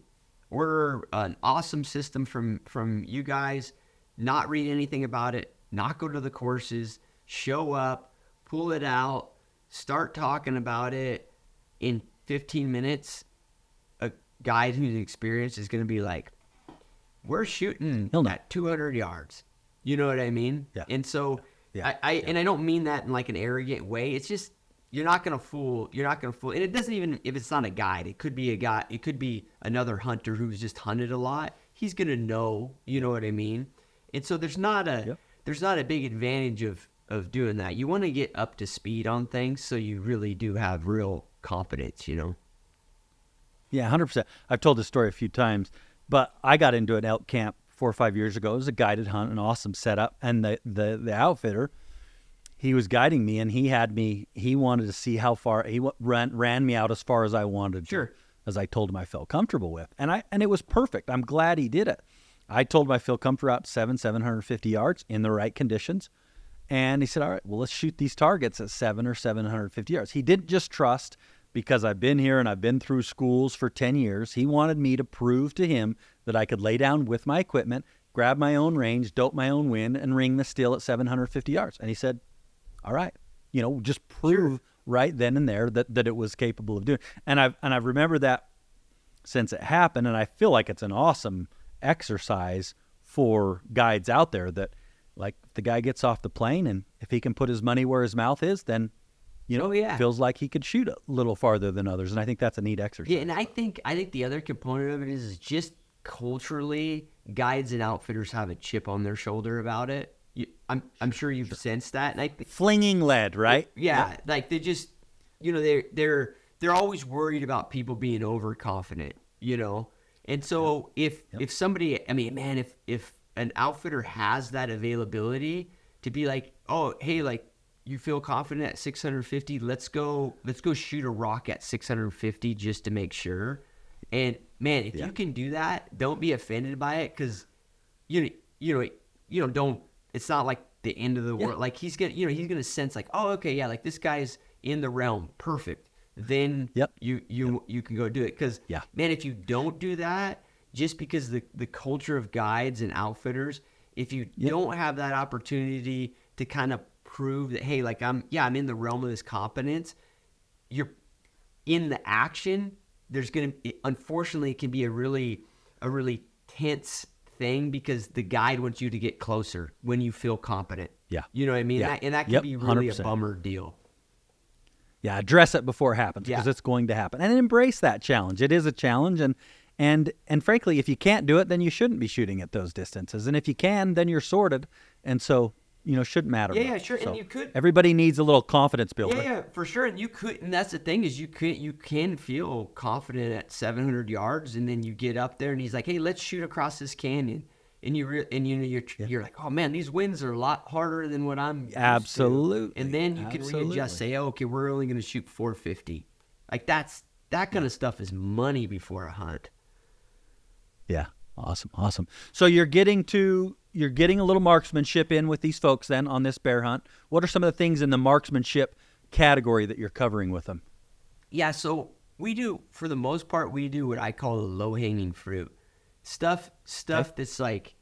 order an awesome system from you guys, not read anything about it, not go to the courses, show up, pull it out, start talking about it. In 15 minutes, a guide who's experienced is going to be like, we're shooting at 200 yards. You know what I mean? Yeah. And so and I don't mean that in like an arrogant way. It's just, you're not going to fool. And it doesn't even, if it's not a guide, it could be a guy, it could be another hunter who's just hunted a lot. He's going to know, you know what I mean? And so there's not a big advantage of doing that. You want to get up to speed on things so you really do have real competence, Yeah, 100%. I've told this story a few times, but I got into an elk camp 4 or 5 years ago. It was a guided hunt, an awesome setup. And the outfitter, he was guiding me, and he wanted to see how far, he ran me out as far as I wanted to, as I told him I felt comfortable with. And it was perfect. I'm glad he did it. I told him I feel comfortable out 750 yards in the right conditions. And he said, all right, well, let's shoot these targets at 750 yards. He didn't just trust because I've been here and I've been through schools for 10 years. He wanted me to prove to him that I could lay down with my equipment, grab my own range, dope my own wind, and ring the still at 750 yards. And he said, all right, just prove right then and there that it was capable of doing. And I've remembered that since it happened, and I feel like it's an awesome exercise for guides out there that, like, if the guy gets off the plane and if he can put his money where his mouth is, then feels like he could shoot a little farther than others. And I think that's a neat exercise. Yeah, and I think the other component of it is just culturally, guides and outfitters have a chip on their shoulder about it. I'm sure you've sensed that. And I think flinging lead, right? Yeah, like they just, they're always worried about people being overconfident, And so if somebody, if an outfitter has that availability to be like, oh, hey, like, you feel confident at 650, let's go shoot a rock at 650 just to make sure. And man, if you can do that, don't be offended by it, because don't, it's not like the end of the world. Like he's gonna sense like, oh, okay, yeah, like this guy's in the realm, perfect. Then you can go do it. Because man, if you don't do that, just because the culture of guides and outfitters, if you don't have that opportunity to kind of prove that, hey, like I'm in the realm of this competence, you're in the action. Unfortunately, it can be a really tense thing because the guide wants you to get closer when you feel competent. Yeah. You know what I mean? Yeah. And that can be really 100%. a bummer deal. Yeah, address it before it happens because it's going to happen, and embrace that challenge. It is a challenge, and frankly, if you can't do it, then you shouldn't be shooting at those distances. And if you can, then you're sorted, and so shouldn't matter. Yeah, much. sure. So and you could. Everybody needs a little confidence builder. Yeah, for sure. And and that's the thing is you can feel confident at 700 yards, and then you get up there, and he's like, hey, let's shoot across this canyon. And you're like, oh man, these winds are a lot harder than what I'm used Absolutely. to. And then you can readjust, say, oh, okay, we're only going to shoot 450. Like that kind of stuff is money before a hunt. Yeah, awesome. So you're getting a little marksmanship in with these folks then on this bear hunt. What are some of the things in the marksmanship category that you're covering with them? Yeah, so we do, for the most part, we do what I call the low-hanging fruit. Stuff that's like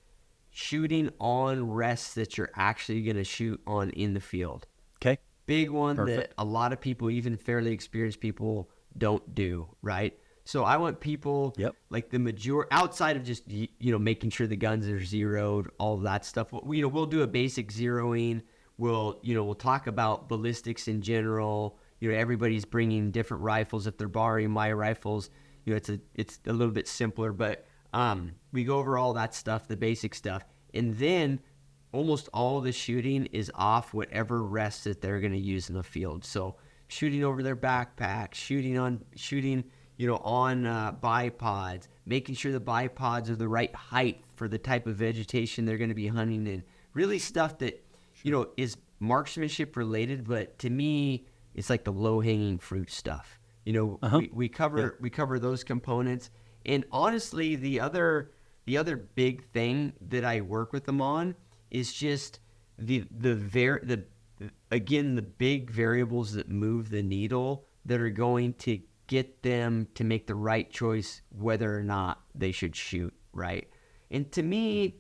shooting on rests that you're actually going to shoot on in the field. Okay. Big one Perfect. that a lot of people, even fairly experienced people, don't do, right? So I want people like the majority, outside of just, making sure the guns are zeroed, all of that stuff. We'll do a basic zeroing. We'll talk about ballistics in general. Everybody's bringing different rifles. If they're borrowing my rifles, it's a little bit simpler, but we go over all that stuff, the basic stuff, and then almost all the shooting is off whatever rests that they're going to use in the field. So shooting over their backpack, shooting on bipods, making sure the bipods are the right height for the type of vegetation they're going to be hunting in. Really stuff that is marksmanship related, but to me, it's like the low hanging fruit stuff. We cover those components. And honestly, the other big thing that I work with them on is just the big variables that move the needle that are going to get them to make the right choice whether or not they should shoot, right? And to me,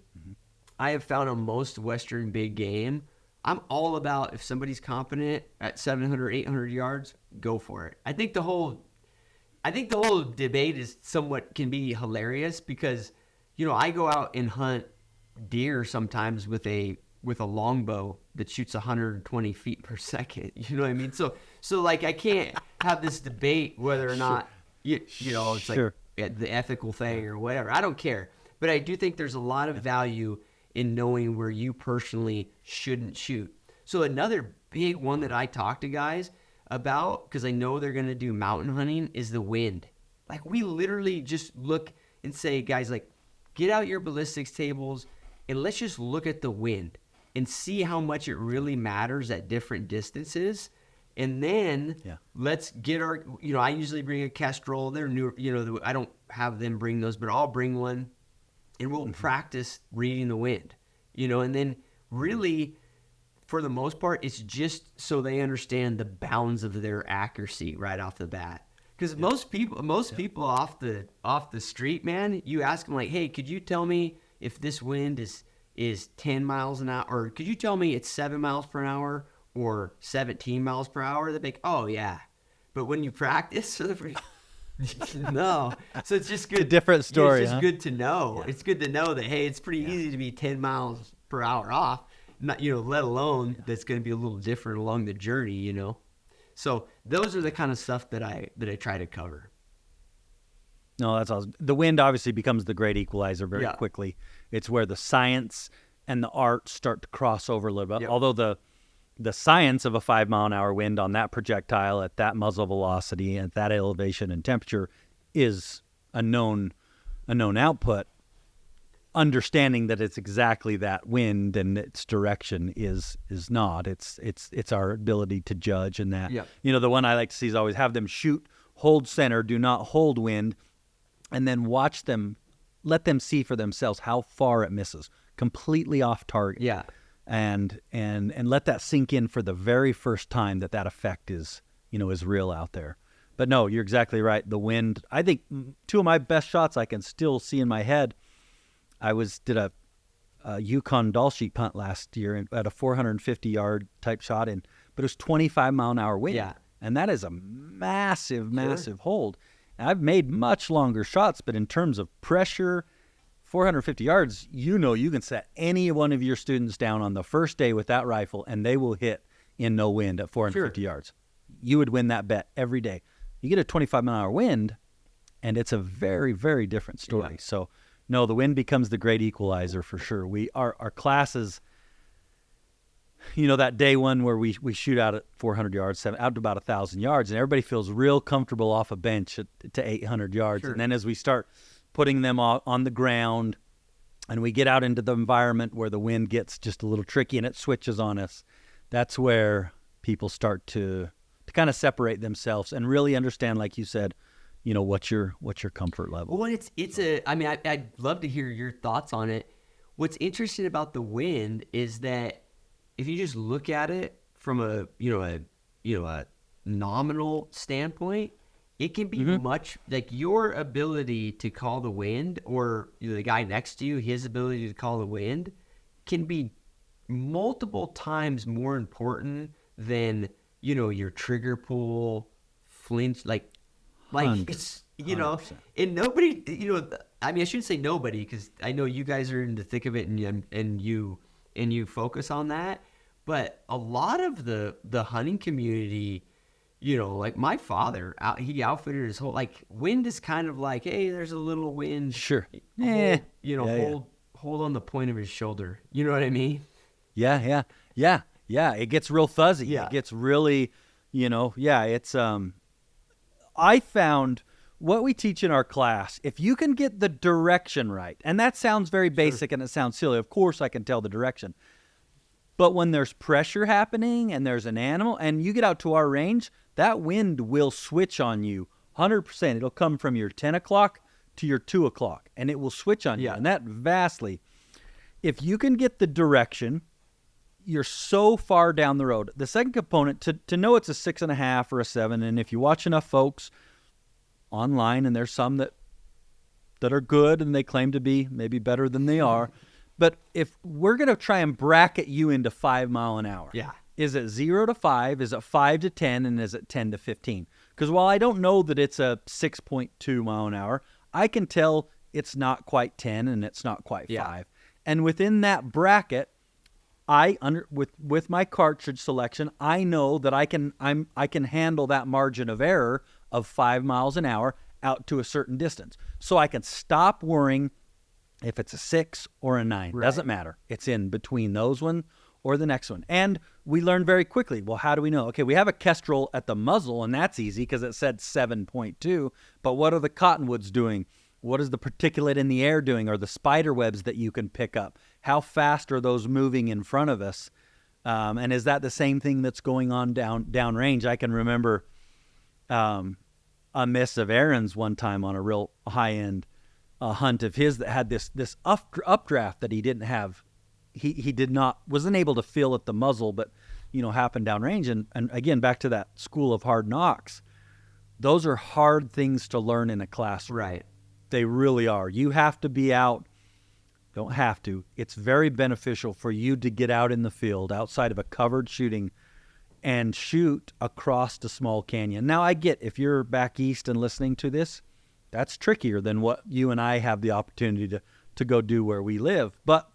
I have found on most Western big game, I'm all about if somebody's competent at 700, 800 yards, go for it. I think the whole debate can be hilarious because, I go out and hunt deer sometimes with a longbow that shoots 120 feet per second. You know what I mean? So like I can't have this debate whether or not it's like the ethical thing or whatever. I don't care, but I do think there's a lot of value in knowing where you personally shouldn't shoot. So another big one that I talk to guys about, because I know they're going to do mountain hunting, is the wind. Like we literally just look and say, guys, like get out your ballistics tables and let's just look at the wind and see how much it really matters at different distances. And then let's get our, I usually bring a Kestrel. They're new, I don't have them bring those, but I'll bring one and we'll practice reading the wind, and then really, for the most part, it's just so they understand the bounds of their accuracy right off the bat. Because most people off the street, man, you ask them like, hey, could you tell me if this wind is 10 miles an hour, or could you tell me it's 7 miles per hour or 17 miles per hour? They're like, oh yeah. But when you practice, no. So it's just good. It's a different story. It's just good to know. Yeah. It's good to know that, hey, it's pretty easy to be 10 miles per hour off. Not, let alone that's going to be a little different along the journey, So those are the kind of stuff that I try to cover. No, that's awesome. The wind obviously becomes the great equalizer very quickly. It's where the science and the art start to cross over a little bit. Yep. Although the science of a 5 mile an hour wind on that projectile at that muzzle velocity at that elevation and temperature is a known output. Understanding that it's exactly that wind and its direction is not. It's our ability to judge, and that the one I like to see is always have them shoot, hold center, do not hold wind, and then watch them, let them see for themselves how far it misses, completely off target. Yeah, and let that sink in for the very first time that effect is real out there. But no, you're exactly right. The wind, I think two of my best shots I can still see in my head. I did a Yukon doll sheep hunt last year at a 450-yard type shot, but it was 25-mile-an-hour wind. Yeah. And that is a massive, massive hold. And I've made much longer shots, but in terms of pressure, 450 yards, you can set any one of your students down on the first day with that rifle, and they will hit in no wind at 450 yards. You would win that bet every day. You get a 25-mile-an-hour wind, and it's a very, very different story. Yeah. So, no, the wind becomes the great equalizer for sure. Our classes, that day one where we shoot out at 400 yards, out to about 1,000 yards, and everybody feels real comfortable off a bench to 800 yards. Sure. And then as we start putting them on the ground and we get out into the environment where the wind gets just a little tricky and it switches on us, that's where people start to kind of separate themselves and really understand, like you said, what's your comfort level. Well, I'd love to hear your thoughts on it. What's interesting about the wind is that if you just look at it from a nominal standpoint, it can be much like your ability to call the wind, or the guy next to you, his ability to call the wind, can be multiple times more important than your trigger pull, flinch, like it's 100%. And nobody, I shouldn't say nobody, because I know you guys are in the thick of it and you focus on that, but a lot of the hunting community, like my father, he outfitted his whole, wind is kind of like, hey, there's a little wind. Sure. Hold on the point of his shoulder. You know what I mean? Yeah. It gets real fuzzy. Yeah. It gets really, it's, I found what we teach in our class, if you can get the direction right, and that sounds very basic and it sounds silly. Of course I can tell the direction. But when there's pressure happening and there's an animal and you get out to our range, that wind will switch on you 100%. It'll come from your 10 o'clock to your 2 o'clock, and it will switch on you. And that vastly, if you can get the direction, you're so far down the road. The second component, to know it's a 6.5 or a 7, and if you watch enough folks online, and there's some that are good and they claim to be maybe better than they are, but if we're going to try and bracket you into 5 mile an hour, is it 0 to 5, is it 5 to 10, and is it 10 to 15? Because while I don't know that it's a 6.2 mile an hour, I can tell it's not quite 10 and it's not quite 5. And within that bracket, with my cartridge selection, I know that I can handle that margin of error of 5 miles an hour out to a certain distance. So I can stop worrying if it's a 6 or a 9. Right. Doesn't matter. It's in between those one or the next one. And we learn very quickly, well, how do we know? Okay, we have a kestrel at the muzzle, and that's easy because it said 7.2. But what are the cottonwoods doing? What is the particulate in the air doing? Or the spider webs that you can pick up? How fast are those moving in front of us? And is that the same thing that's going on downrange? I can remember a miss of Aaron's one time on a real high-end hunt of his that had this updraft that he didn't have. He wasn't able to feel at the muzzle, but happened downrange. And again, back to that school of hard knocks. Those are hard things to learn in a classroom. Right. They really are. You have to be out. Don't have to. It's very beneficial for you to get out in the field outside of a covered shooting and shoot across the small canyon. Now, I get if you're back east and listening to this, that's trickier than what you and I have the opportunity to go do where we live. But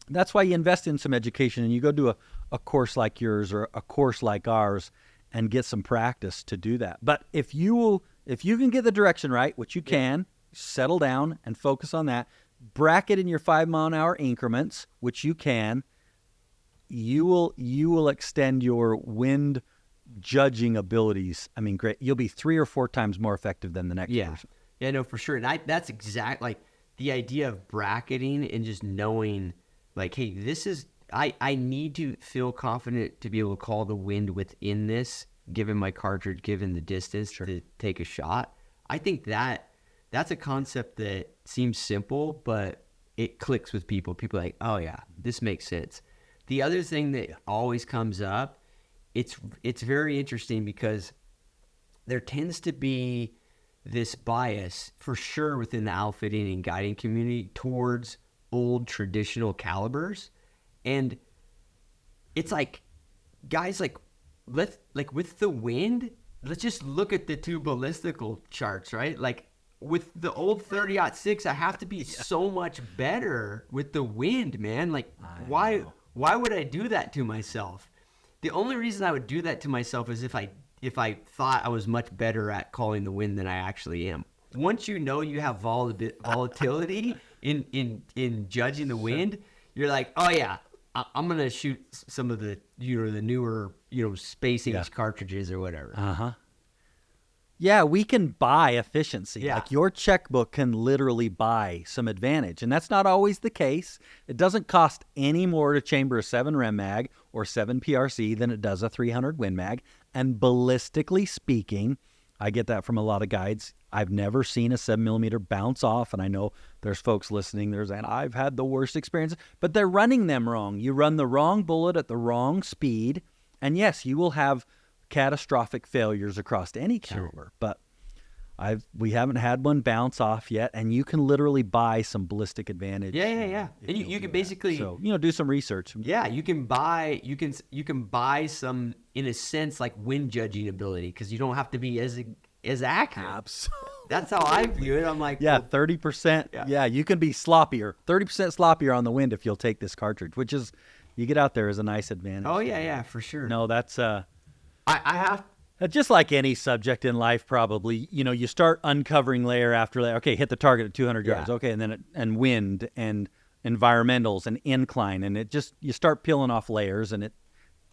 that's why you invest in some education and you go do a course like yours or a course like ours and get some practice to do that. But if you can get the direction right, which you can, settle down and focus on that, bracket in your 5 mile an hour increments, which you can, you will extend your wind judging abilities. I mean, great. You'll be 3 or 4 times more effective than the next person. Yeah, no, for sure. And that's exact, like the idea of bracketing and just knowing like, hey, this is, I need to feel confident to be able to call the wind within this, given my cartridge, given the distance to take a shot. I think that's a concept that seems simple, but it clicks with people. People are like, oh yeah, this makes sense. The other thing that always comes up, it's very interesting because there tends to be this bias for sure within the outfitting and guiding community towards old traditional calibers. And it's like, guys, like, with the wind, let's just look at the two ballistical charts, right? Like, with the old 30-06, I have to be so much better with the wind, man. Like, why would I do that to myself? The only reason I would do that to myself is if I thought I was much better at calling the wind than I actually am. Once you know you have volatility in judging the wind, you're like, oh yeah, I'm gonna shoot some of the the newer space age cartridges or whatever. Yeah, we can buy efficiency. Yeah. Like your checkbook can literally buy some advantage, and that's not always the case. It doesn't cost any more to chamber a 7 Rem mag or 7 PRC than it does a 300 Win mag. And ballistically speaking, I get that from a lot of guides. I've never seen a 7mm bounce off, and I know there's folks listening. And I've had the worst experiences, but they're running them wrong. You run the wrong bullet at the wrong speed, and yes, you will have catastrophic failures across any caliber, but we haven't had one bounce off yet, and you can literally buy some ballistic advantage. Yeah. And you can basically do some research. Yeah, you can buy some, in a sense, like wind judging ability, because you don't have to be as accurate. Absolutely. That's how I view it. I'm like, 30%. Yeah, you can be sloppier, 30% sloppier on the wind if you'll take this cartridge, which is, you get out there is a nice advantage. Oh yeah, for sure. No, that's I have just like any subject in life, probably, you start uncovering layer after layer. Okay, hit the target at 200 yards. Okay, and then and wind and environmentals and incline, and you start peeling off layers, and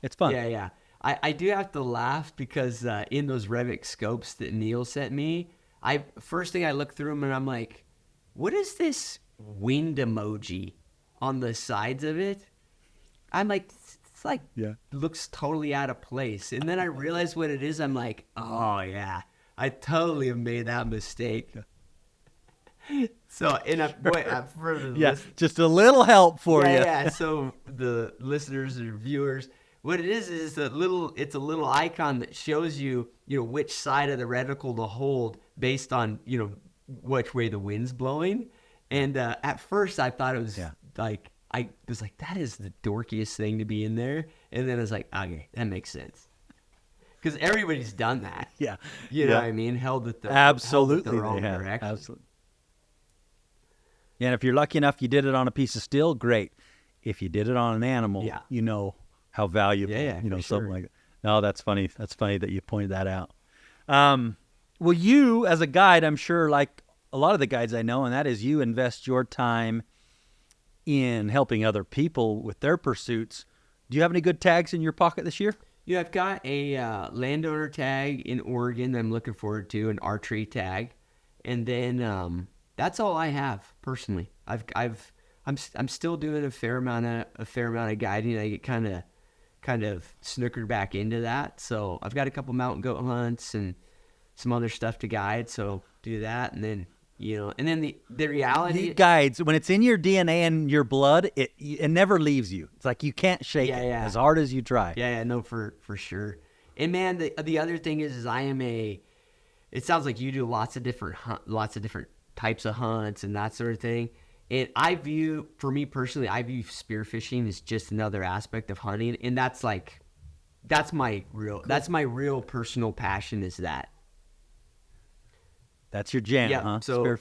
it's fun. Yeah. I do have to laugh because in those Revit scopes that Neil sent me, first thing I look through them and I'm like, what is this wind emoji on the sides of it? I'm like, looks totally out of place. And then I realize what it is. I'm like, oh yeah, I totally have made that mistake. So, just a little help for you. Yeah. So the listeners or viewers, what it is it's a little icon that shows you, which side of the reticle to hold based on, which way the wind's blowing. And at first I thought it was I was like, that is the dorkiest thing to be in there. And then I was like, okay, that makes sense. Because everybody's done that. Yeah. You know what I mean? Held it the wrong direction. Absolutely. Yeah, and if you're lucky enough you did it on a piece of steel, great. If you did it on an animal, you know how valuable, something like that. No, that's funny. That's funny that you pointed that out. Well, you, as a guide, I'm sure, like a lot of the guides I know, and that is you invest your time in helping other people with their pursuits. Do you have any good tags in your pocket this year? Yeah, I've got a landowner tag in Oregon that I'm looking forward to, an archery tag, and then that's all I have personally. I'm still doing a fair amount of guiding. I get kind of snookered back into that, so I've got a couple mountain goat hunts and some other stuff to guide. So do that, and then. And then the reality... The guides, when it's in your DNA and your blood, it never leaves you. It's like you can't shake it as hard as you try. Yeah, no, for sure. And man, the other thing is I am it sounds like you do lots of different types of hunts and that sort of thing. And for me personally, I view spearfishing as just another aspect of hunting. And that's my real personal passion is that. That's your jam, huh? So Very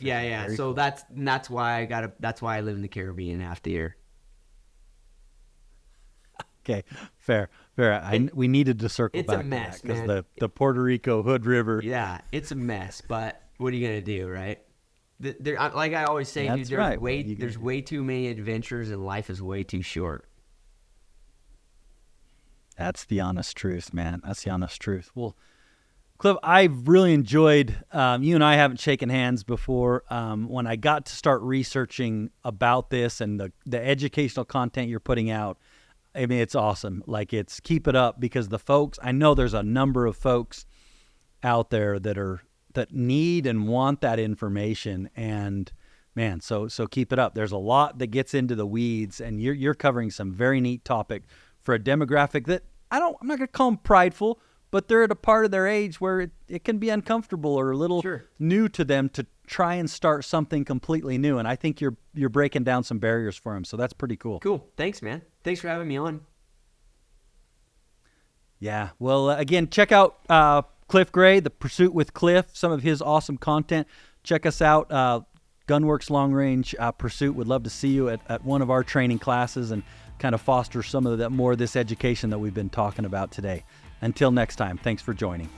so cool. that's why I live in the Caribbean half the year. Okay, fair. We needed to circle back. It's a mess, because the Puerto Rico Hood River. Yeah, it's a mess. But what are you gonna do, right? Like I always say, That's dude, right. there's way too many adventures, and life is way too short. That's the honest truth, man. That's the honest truth. Well, Cliff, I've really enjoyed, you and I haven't shaken hands before. When I got to start researching about this and the educational content you're putting out, I mean, it's awesome. Like, keep it up, because I know there's a number of folks out there that need and want that information. And man, so keep it up. There's a lot that gets into the weeds, and you're covering some very neat topic for a demographic that I'm not going to call them prideful, but they're at a part of their age where it can be uncomfortable or a little new to them to try and start something completely new. And I think you're breaking down some barriers for them. So that's pretty cool. Cool. Thanks, man. Thanks for having me on. Yeah. Well, again, check out Cliff Gray, The Pursuit with Cliff, some of his awesome content. Check us out, Gunworks Long Range Pursuit. Would love to see you at one of our training classes and kind of foster some of that more of this education that we've been talking about today. Until next time, thanks for joining.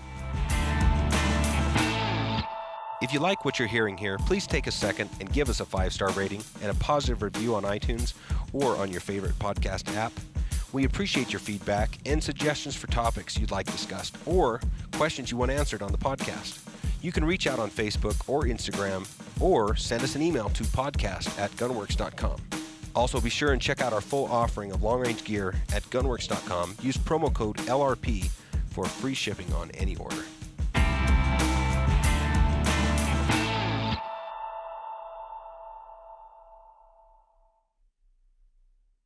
If you like what you're hearing here, please take a second and give us a 5-star rating and a positive review on iTunes or on your favorite podcast app. We appreciate your feedback and suggestions for topics you'd like discussed or questions you want answered on the podcast. You can reach out on Facebook or Instagram or send us an email to podcast@gunworks.com. Also, be sure and check out our full offering of long-range gear at gunworks.com. Use promo code LRP for free shipping on any order.